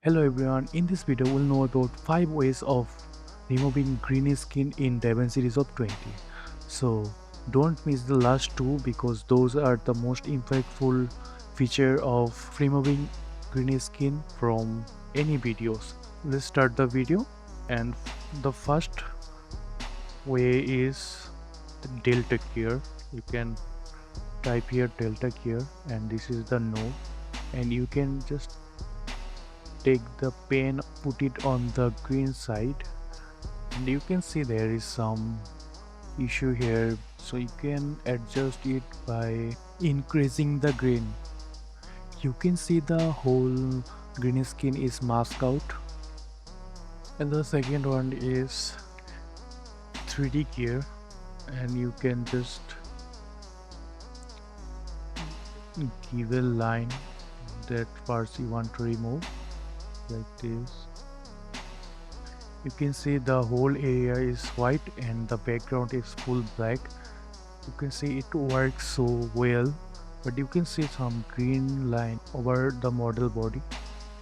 Hello everyone, in this video we'll know about 5 ways of removing green screen in DaVinci Resolve 20. So don't miss the last two because those are the most impactful feature of removing green screen from any videos. Let's start the video, and the first way is the delta gear. You can type here delta gear and this is the node, and you can just take the pen, put it on the green side, and you can see there is some issue here, so you can adjust it by increasing the green. You can see the whole green screen is masked out. And the second one is 3D gear, and you can just give a line that parts you want to remove like this. You can see the whole area is white and the background is full black. You can see it works so well, but you can see some green line over the model body.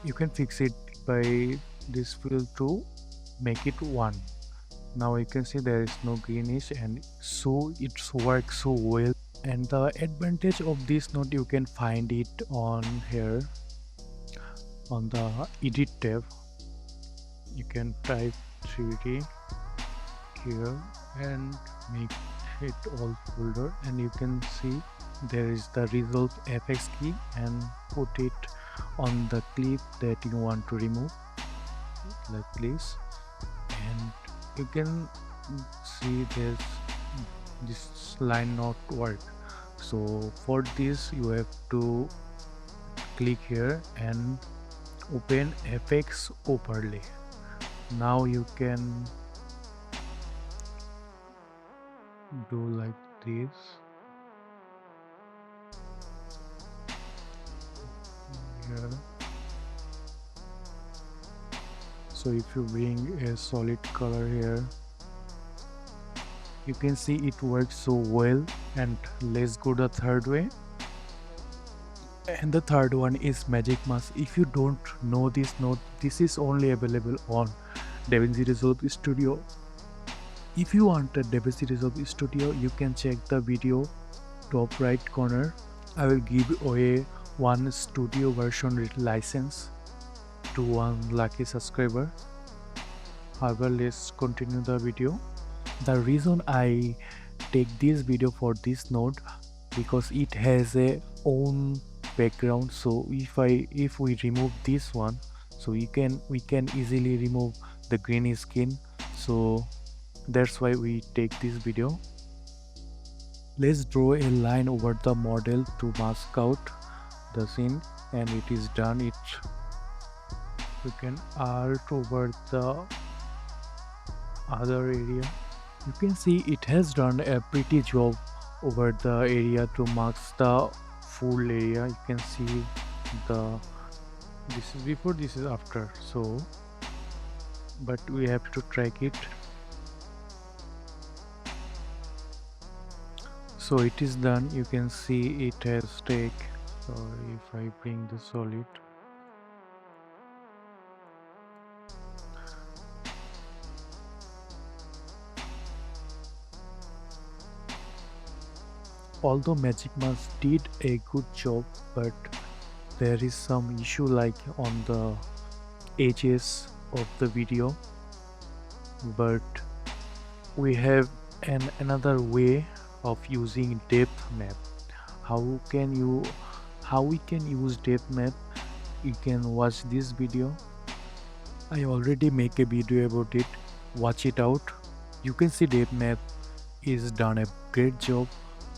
You can fix it by this fill to make it 1. Now you can see there is no greenish, and so it works so well. And the advantage of this node, you can find it on here on the edit tab. You can type 3D here and make it all folder, and you can see there is the resolve fx key, and put it on the clip that you want to remove like this. And you can see this line not work, so for this you have to click here and open fx overlay. Now you can do like this. Here. So if you bring a solid color here, you can see it works so well. And let's go the third way. And the third one is magic mask. If you don't know this node, this is only available on DaVinci Resolve Studio. If you want a DaVinci Resolve Studio, you can check the video top right corner. I will give away one studio version license to one lucky subscriber. However, let's continue the video. The reason I take this video for this node, because it has a own background. So if we remove this one, so we can easily remove the green skin. So that's why we take this video. Let's draw a line over the model to mask out the scene, and it is done. You can art over the other area. You can see it has done a pretty job over the area to mask the full area. You can see this is before, this is after, so but we have to track it. So it is done. You can see it has take. So if I bring the solid, although Magic Mask did a good job, but there is some issue like on the edges of the video. But we have another way of using depth map. How we can use depth map? You can watch this video. I already make a video about it. Watch it out. You can see depth map is done a great job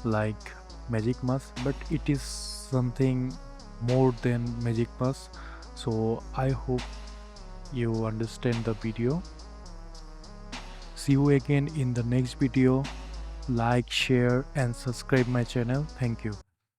like Magic Mask, but it is something more than Magic Mask. So I hope you understand the video. See you again in the next video. Like, share and subscribe my channel. Thank you.